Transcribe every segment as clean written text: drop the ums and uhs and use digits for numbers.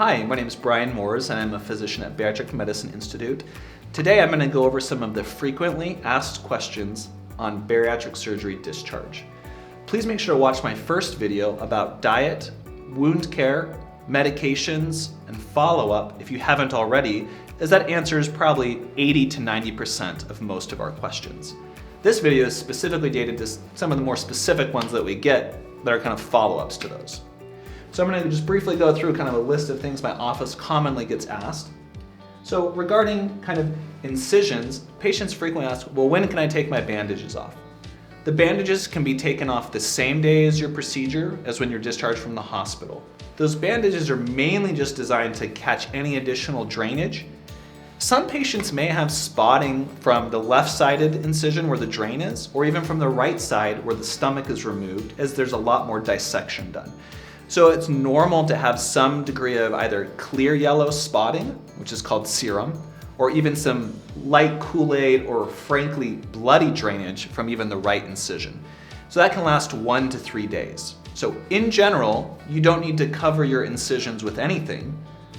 Hi, my name is Brian Moores and I'm a physician at Bariatric Medicine Institute. Today I'm going to go over some of the frequently asked questions on bariatric surgery discharge. Please make sure to watch my first video about diet, wound care, medications, and follow-up if you haven't already, as that answers probably 80 to 90% of most of our questions. This video is specifically dated to some of the more specific ones that we get that are kind of follow-ups to those. So I'm going to just briefly go through kind of a list of things my office commonly gets asked. So regarding kind of incisions, patients frequently ask, well, when can I take my bandages off? The bandages can be taken off the same day as your procedure as when you're discharged from the hospital. Those bandages are mainly just designed to catch any additional drainage. Some patients may have spotting from the left-sided incision where the drain is, or even from the right side where the stomach is removed, as there's a lot more dissection done. So it's normal to have some degree of either clear yellow spotting, which is called serum, or even some light Kool-Aid or frankly bloody drainage from even the right incision. So that can last 1 to 3 days. So in general, you don't need to cover your incisions with anything,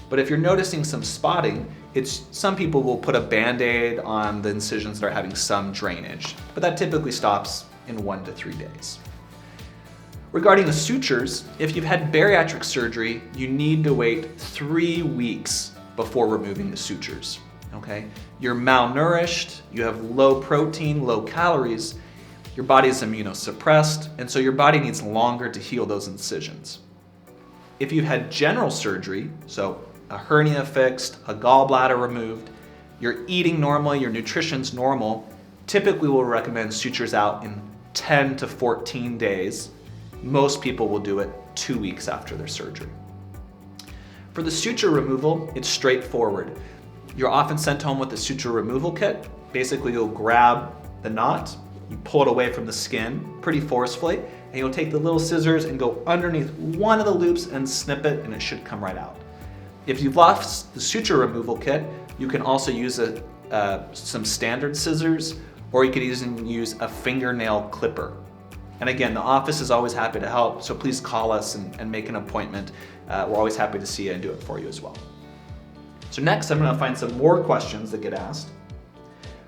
but if you're noticing some spotting, some people will put a Band-Aid on the incisions that are having some drainage, but that typically stops in 1 to 3 days. Regarding the sutures, if you've had bariatric surgery, you need to wait 3 weeks before removing the sutures, okay? You're malnourished, you have low protein, low calories, your body is immunosuppressed, and so your body needs longer to heal those incisions. If you've had general surgery, so a hernia fixed, a gallbladder removed, you're eating normally, your nutrition's normal, typically we'll recommend sutures out in 10 to 14 days. Most people will do it 2 weeks after their surgery. For the suture removal, it's straightforward. You're often sent home with a suture removal kit. Basically, you'll grab the knot, you pull it away from the skin pretty forcefully, and you'll take the little scissors and go underneath one of the loops and snip it, and it should come right out. If you've lost the suture removal kit, you can also use some standard scissors, or you could even use a fingernail clipper. And again, the office is always happy to help, so please call us and make an appointment. We're always happy to see you and do it for you as well. So next, I'm going to find some more questions that get asked.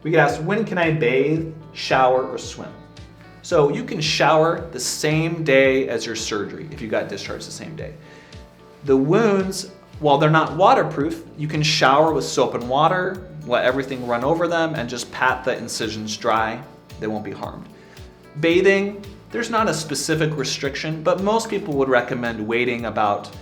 We get asked, when can I bathe, shower, or swim? So you can shower the same day as your surgery if you got discharged the same day. The wounds, while they're not waterproof, you can shower with soap and water, let everything run over them, and just pat the incisions dry. They won't be harmed. Bathing, there's not a specific restriction, but most people would recommend waiting about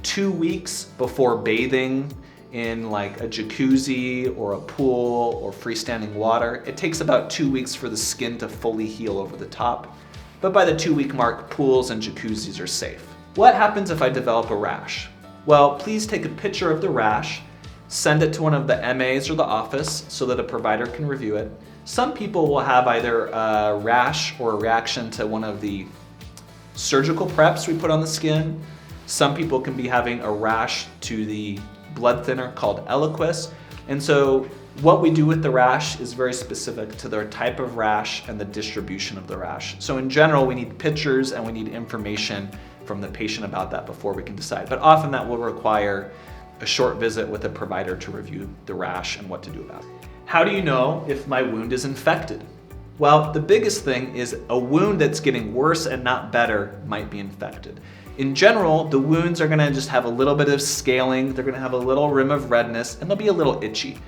2 weeks before bathing in like a jacuzzi or a pool or freestanding water. It takes about 2 weeks for the skin to fully heal over the top, but by the 2-week mark, pools and jacuzzis are safe. What happens if I develop a rash? Well, please take a picture of the rash, send it to one of the MAs or the office so that a provider can review it. Some people will have either a rash or a reaction to one of the surgical preps we put on the skin. Some people can be having a rash to the blood thinner called Eliquis. And so what we do with the rash is very specific to their type of rash and the distribution of the rash. So in general, we need pictures and we need information from the patient about that before we can decide. But often that will require a short visit with a provider to review the rash and what to do about it. How do you know if my wound is infected? Well, the biggest thing is a wound that's getting worse and not better might be infected. In general, the wounds are gonna just have a little bit of scaling, they're gonna have a little rim of redness, and they'll be a little itchy.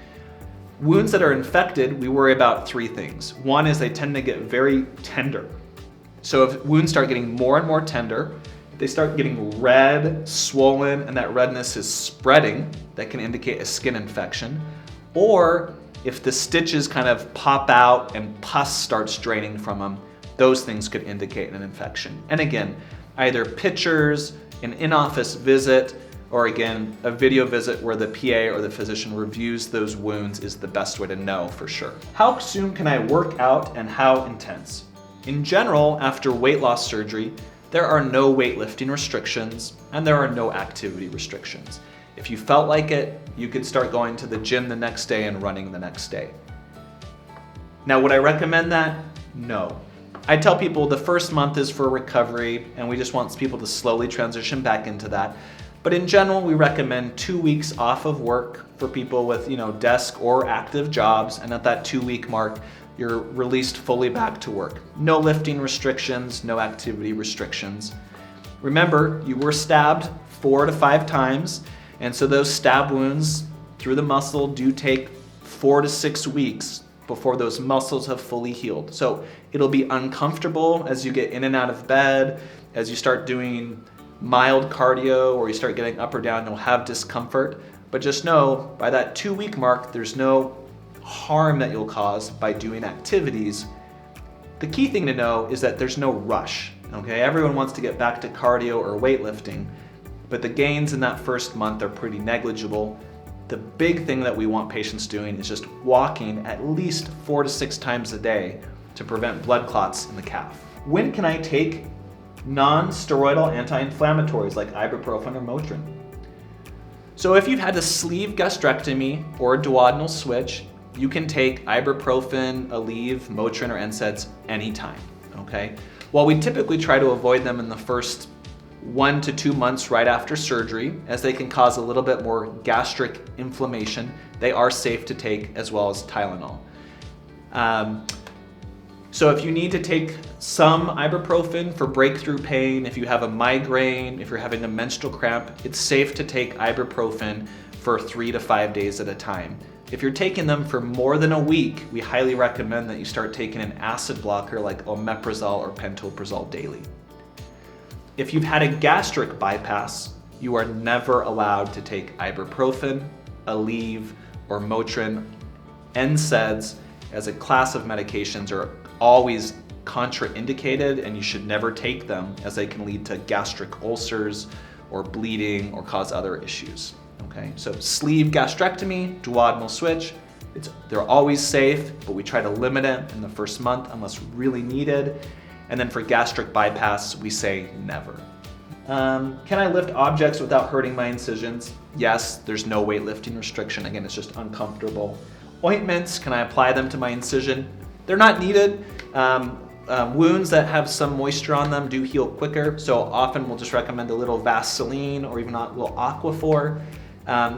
Wounds that are infected, we worry about 3 things. One is they tend to get very tender. So if wounds start getting more and more tender, if they start getting red, swollen, and that redness is spreading, that can indicate a skin infection. Or if the stitches kind of pop out and pus starts draining from them, those things could indicate an infection. And again, either pictures, an in-office visit, or again, a video visit where the PA or the physician reviews those wounds is the best way to know for sure. How soon can I work out and how intense? In general, after weight loss surgery, there are no weightlifting restrictions and there are no activity restrictions. If you felt like it, you could start going to the gym the next day and running the next day. Now, would I recommend that? No. I tell people the first month is for recovery and we just want people to slowly transition back into that. But in general, we recommend 2 weeks off of work for people with, desk or active jobs. And at that 2-week mark, you're released fully back to work. No lifting restrictions, no activity restrictions. Remember, you were stabbed 4 to 5 times. And so those stab wounds through the muscle do take 4 to 6 weeks before those muscles have fully healed. So it'll be uncomfortable as you get in and out of bed, as you start doing mild cardio or you start getting up or down, you'll have discomfort. But just know, by that 2-week mark, there's no harm that you'll cause by doing activities. The key thing to know is that there's no rush, okay? Everyone wants to get back to cardio or weightlifting, but the gains in that first month are pretty negligible. The big thing that we want patients doing is just walking at least 4 to 6 times a day to prevent blood clots in the calf. When can I take non-steroidal anti-inflammatories like ibuprofen or Motrin? So if you've had a sleeve gastrectomy or a duodenal switch, you can take ibuprofen, Aleve, Motrin, or NSAIDs anytime, okay? While we typically try to avoid them in the first 1 to 2 months right after surgery, as they can cause a little bit more gastric inflammation, they are safe to take, as well as Tylenol. So if you need to take some ibuprofen for breakthrough pain, if you have a migraine, if you're having a menstrual cramp, it's safe to take ibuprofen for 3 to 5 days at a time. If you're taking them for more than a week, we highly recommend that you start taking an acid blocker like omeprazole or pantoprazole daily. If you've had a gastric bypass, you are never allowed to take ibuprofen, Aleve, or Motrin. NSAIDs as a class of medications are always contraindicated, and you should never take them, as they can lead to gastric ulcers or bleeding or cause other issues. Okay, so sleeve gastrectomy, duodenal switch, they're always safe, but we try to limit it in the first month unless really needed. And then for gastric bypass, we say never. Can I lift objects without hurting my incisions? Yes, there's no weightlifting restriction. Again, it's just uncomfortable. Ointments, can I apply them to my incision? They're not needed. Wounds that have some moisture on them do heal quicker, so often we'll just recommend a little Vaseline or even a little Aquaphor.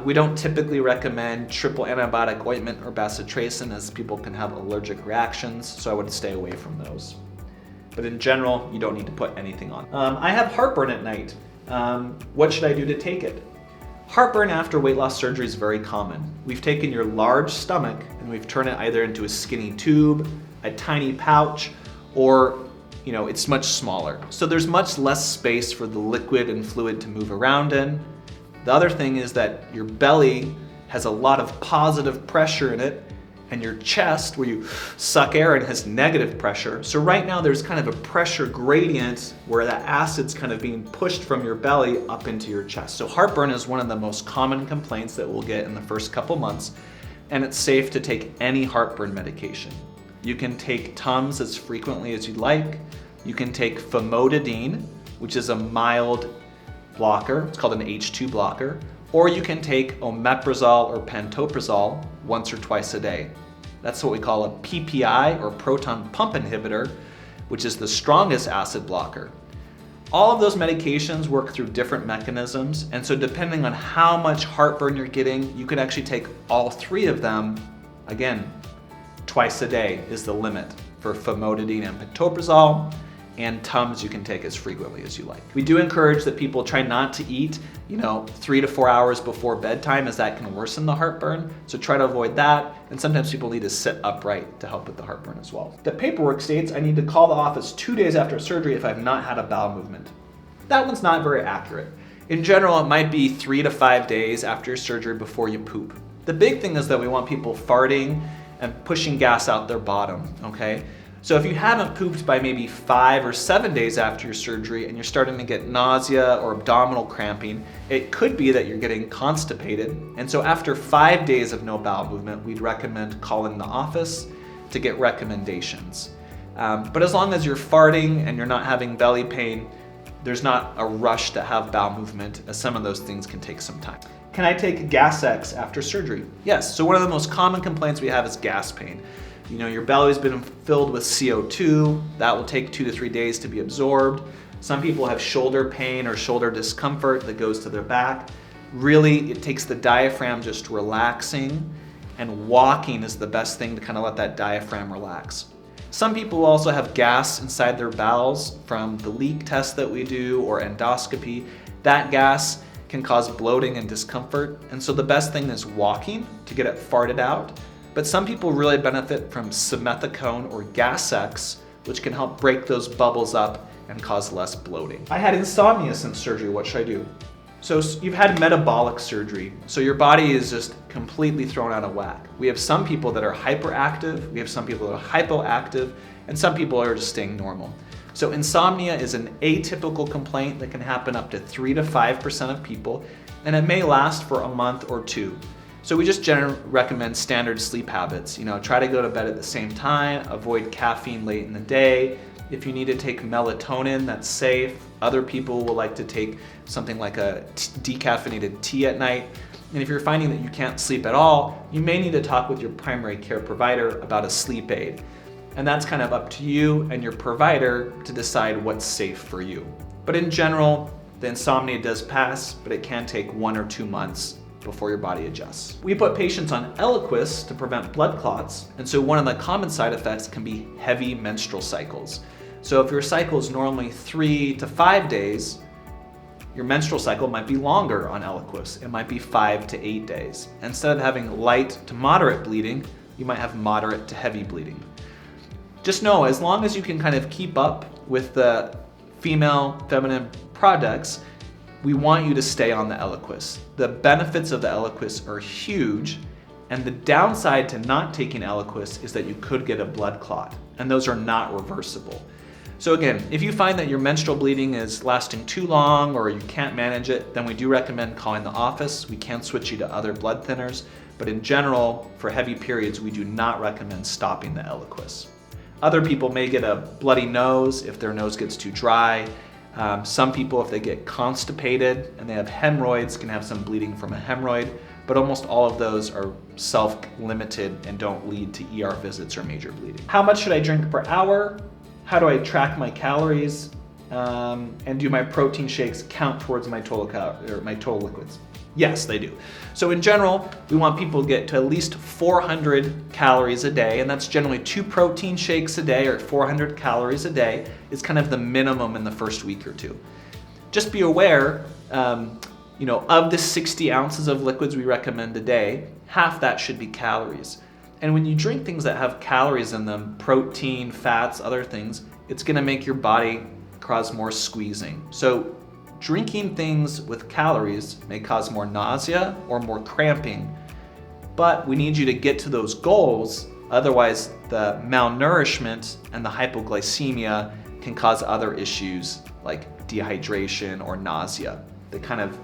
We don't typically recommend triple antibiotic ointment or bacitracin, as people can have allergic reactions, so I would stay away from those. But in general, you don't need to put anything on. I have heartburn at night. What should I do to take it? Heartburn after weight loss surgery is very common. We've taken your large stomach and we've turned it either into a skinny tube, a tiny pouch, or it's much smaller. So there's much less space for the liquid and fluid to move around in. The other thing is that your belly has a lot of positive pressure in it, and your chest, where you suck air in, has negative pressure. So right now there's kind of a pressure gradient where that acid's kind of being pushed from your belly up into your chest. So heartburn is one of the most common complaints that we'll get in the first couple months, and it's safe to take any heartburn medication. You can take Tums as frequently as you'd like. You can take famotidine, which is a mild blocker. It's called an H2 blocker. Or you can take omeprazole or pantoprazole once or twice a day. That's what we call a PPI, or proton pump inhibitor, which is the strongest acid blocker. All of those medications work through different mechanisms, and so depending on how much heartburn you're getting, you can actually take all 3 of them. Again, twice a day is the limit for famotidine and pantoprazole, and Tums you can take as frequently as you like. We do encourage that people try not to eat 3 to 4 hours before bedtime, as that can worsen the heartburn. So try to avoid that. And sometimes people need to sit upright to help with the heartburn as well. The paperwork states I need to call the office 2 days after surgery if I've not had a bowel movement. That one's not very accurate. In general, it might be 3 to 5 days after your surgery before you poop. The big thing is that we want people farting and pushing gas out their bottom, okay? So if you haven't pooped by maybe 5 or 7 days after your surgery and you're starting to get nausea or abdominal cramping, it could be that you're getting constipated. And so after 5 days of no bowel movement, we'd recommend calling the office to get recommendations. But as long as you're farting and you're not having belly pain, there's not a rush to have bowel movement, as some of those things can take some time. Can I take Gas-X after surgery? Yes, so one of the most common complaints we have is gas pain. Your belly's been filled with CO2, that will take 2 to 3 days to be absorbed. Some people have shoulder pain or shoulder discomfort that goes to their back. Really, it takes the diaphragm just relaxing, and walking is the best thing to kind of let that diaphragm relax. Some people also have gas inside their bowels from the leak test that we do or endoscopy. That gas can cause bloating and discomfort, and so the best thing is walking to get it farted out. But some people really benefit from simethicone or Gas-X, which can help break those bubbles up and cause less bloating. I had insomnia since surgery. What should I do? So you've had metabolic surgery, so your body is just completely thrown out of whack. We have some people that are hyperactive, we have some people that are hypoactive, and some people are just staying normal. So insomnia is an atypical complaint that can happen up to 3 to 5% of people, and it may last for a month or two. So we just generally recommend standard sleep habits. Try to go to bed at the same time, avoid caffeine late in the day. If you need to take melatonin, that's safe. Other people will like to take something like a decaffeinated tea at night. And if you're finding that you can't sleep at all, you may need to talk with your primary care provider about a sleep aid. And that's kind of up to you and your provider to decide what's safe for you. But in general, the insomnia does pass, but it can take 1 or 2 months before your body adjusts. We put patients on Eliquis to prevent blood clots, and so one of the common side effects can be heavy menstrual cycles. So if your cycle is normally 3 to 5 days, your menstrual cycle might be longer on Eliquis. It might be 5 to 8 days. Instead of having light to moderate bleeding, you might have moderate to heavy bleeding. Just know, as long as you can kind of keep up with the feminine products, we want you to stay on the Eliquis. The benefits of the Eliquis are huge, and the downside to not taking Eliquis is that you could get a blood clot, and those are not reversible. So again, if you find that your menstrual bleeding is lasting too long or you can't manage it, then we do recommend calling the office. We can switch you to other blood thinners, but in general, for heavy periods, we do not recommend stopping the Eliquis. Other people may get a bloody nose if their nose gets too dry. Some people, if they get constipated and they have hemorrhoids, can have some bleeding from a hemorrhoid, but almost all of those are self-limited and don't lead to ER visits or major bleeding. How much should I drink per hour? How do I track my calories? And do my protein shakes count towards my total liquids? Yes, they do. So in general, we want people to get to at least 400 calories a day, and that's generally 2 protein shakes a day, or 400 calories a day is kind of the minimum in the first week or two. Just be aware, of the 60 ounces of liquids we recommend a day, half that should be calories. And when you drink things that have calories in them, protein, fats, other things, it's gonna make your body cause more squeezing. So drinking things with calories may cause more nausea or more cramping, but we need you to get to those goals. Otherwise, the malnourishment and the hypoglycemia can cause other issues like dehydration or nausea. That kind of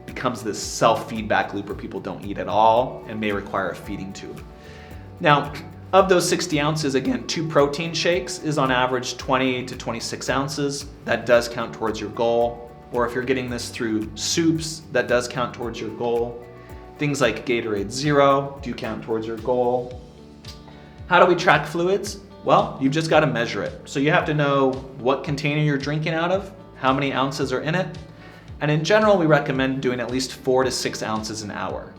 becomes this self-feedback loop where people don't eat at all and may require a feeding tube. Now, of those 60 ounces, again, 2 protein shakes is on average 20 to 26 ounces. That does count towards your goal. Or if you're getting this through soups, that does count towards your goal. Things like Gatorade Zero do count towards your goal. How do we track fluids? Well, you've just got to measure it. So you have to know what container you're drinking out of, how many ounces are in it. And in general, we recommend doing at least 4 to 6 ounces an hour.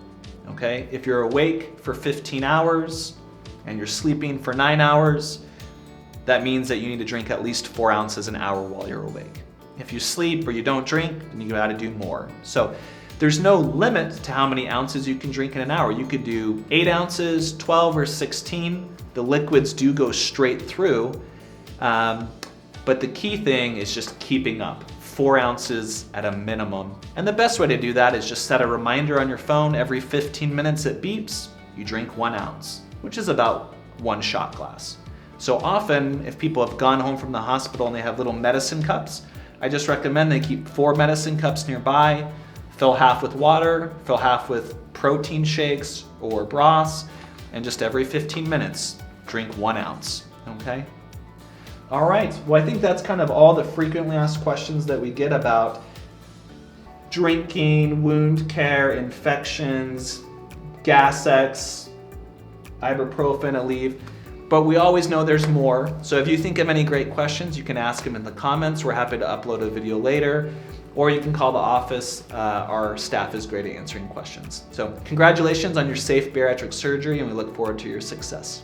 Okay? If you're awake for 15 hours, and you're sleeping for 9 hours, that means that you need to drink at least 4 ounces an hour while you're awake. If you sleep or you don't drink, then you gotta do more. So there's no limit to how many ounces you can drink in an hour. You could do 8 ounces, 12 or 16. The liquids do go straight through, but the key thing is just keeping up. 4 ounces at a minimum. And the best way to do that is just set a reminder on your phone. Every 15 minutes it beeps, you drink 1 ounce, which is about 1 shot glass. So often, if people have gone home from the hospital and they have little medicine cups, I just recommend they keep 4 medicine cups nearby, fill half with water, fill half with protein shakes or broths, and just every 15 minutes, drink 1 ounce, okay? All right, well, I think that's kind of all the frequently asked questions that we get about drinking, wound care, infections, Gas-X, ibuprofen, Aleve. but we always know there's more. So if you think of any great questions, you can ask them in the comments. We're happy to upload a video later, or you can call the office. Our staff is great at answering questions. So congratulations on your safe bariatric surgery, and we look forward to your success.